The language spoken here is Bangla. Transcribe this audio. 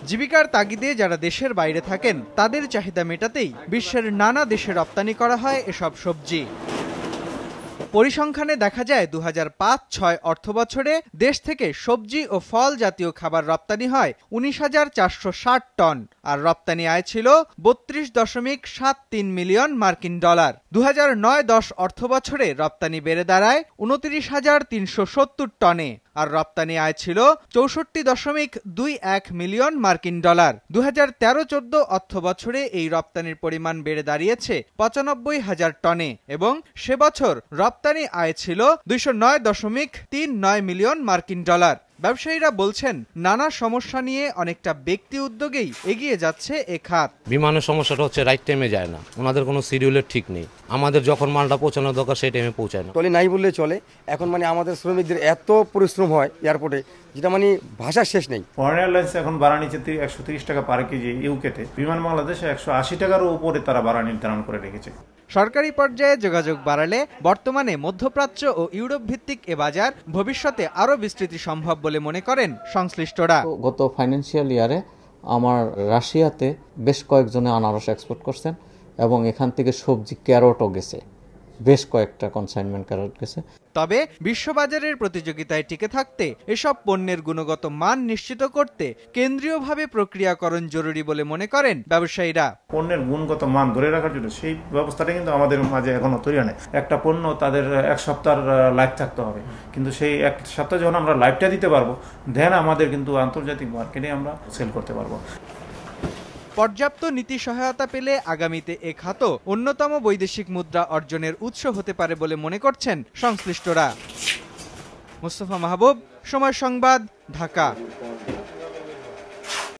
জীবিকার তাগিদে যারা দেশের বাইরে থাকেন তাদের চাহিদা মেটাতেই বিশ্বের নানা দেশে রপ্তানি করা হয় এসব সবজি। পরিসংখ্যানে দেখা যায় ২০০৫-৬ অর্থবছরে দেশ থেকে সবজি ও ফল জাতীয় খাবার রপ্তানি হয় ১৯,৪৬০ টন, আর রপ্তানি আয় ছিল ৩২.৭৩ মিলিয়ন মার্কিন ডলার। ২০০৯-১০ অর্থবছরে রপ্তানি বেড়ে দাঁড়ায় ২৯,৩৭০ টনে, আর রপ্তানি আয় ছিল ৬৪.২১ মিলিয়ন মার্কিন ডলার। ২০১৩-১৪ অর্থবছরে এই রপ্তানির পরিমাণ বেড়ে দাঁড়িয়েছে ৯৫,০০০ টনে এবং সে বছর রপ্তানি আয় ছিল ২০৯.৩৯ মিলিয়ন মার্কিন ডলার। ব্যবসায়ীরা বলছেন নানা সমস্যা নিয়ে অনেকটা ব্যক্তি উদ্যোগেই এগিয়ে যাচ্ছে এ খাত। বিমানের সমস্যাটা হচ্ছে রাইট টাইমে যায় না, ওনাদের কোনো শিডিউলের ঠিক নেই। আমাদের যখন মালটা পৌঁছানোর দরকার সেই টাইমে পৌঁছায় না। টলি নাই বললে চলে। এখন আমাদের শ্রমিকদের এত পরিশ্রম হয় এয়ারপোর্টে, যেটা ভাষার শেষ নেই। ফরেন এয়ারলাইন্স এখন ভাড়া নিচ্ছে ১৩০ টাকা পার কেজি ইউকেতে, বিমান বাংলাদেশে ১৮০ টাকারও উপরে তারা ভাড়া নির্ধারণ করে রেখেছে। সরকারি পর্যায়ে যোগাযোগ বাড়ালে বর্তমানে মধ্যপ্রাচ্য ও ইউরোপ ভিত্তিক এ বাজার ভবিষ্যতে আরও বিস্তৃতি সম্ভব বলে মনে করেন সংশ্লিষ্টরা। গত ফাইন্যান্সিয়াল ইয়ারে আমার রাশিয়াতে বেশ কয়েকজনে আনারস এক্সপোর্ট করছেন এবং এখান থেকে সবজি ক্যারটও গেছে, বেশ কয়েকটা কনসাইনমেন্ট ক্যারট গেছে। তবে বিশ্ববাজারের প্রতিযোগিতায় টিকে থাকতে এসব পণ্যের গুণগত মান নিশ্চিত করতে কেন্দ্রীয়ভাবে প্রক্রিয়াকরণ জরুরি বলে মনে করেন ব্যবসায়ীরা। পণ্যের গুণগত মান ধরে রাখার জন্য সেই ব্যবস্থাটা কিন্তু আমাদের মাঝে এখনো তৈরি হয়। একটা পণ্য তাদের ১ সপ্তাহ লাইফ থাকতে হবে, কিন্তু সেই ১ সপ্তাহ যখন আমরা লাইফটা দিতে পারবো, দেন আমাদের কিন্তু আন্তর্জাতিক মার্কেটে আমরা সেল করতে পারবো। পর্যাপ্ত নীতি সহায়তা পেলে আগামীতে এ খাত অন্যতম বৈদেশিক মুদ্রা অর্জনের উৎস হতে পারে বলে মনে করছেন সংশ্লিষ্টরা। মুস্তাফা মাহবুব, সময় সংবাদ, ঢাকা।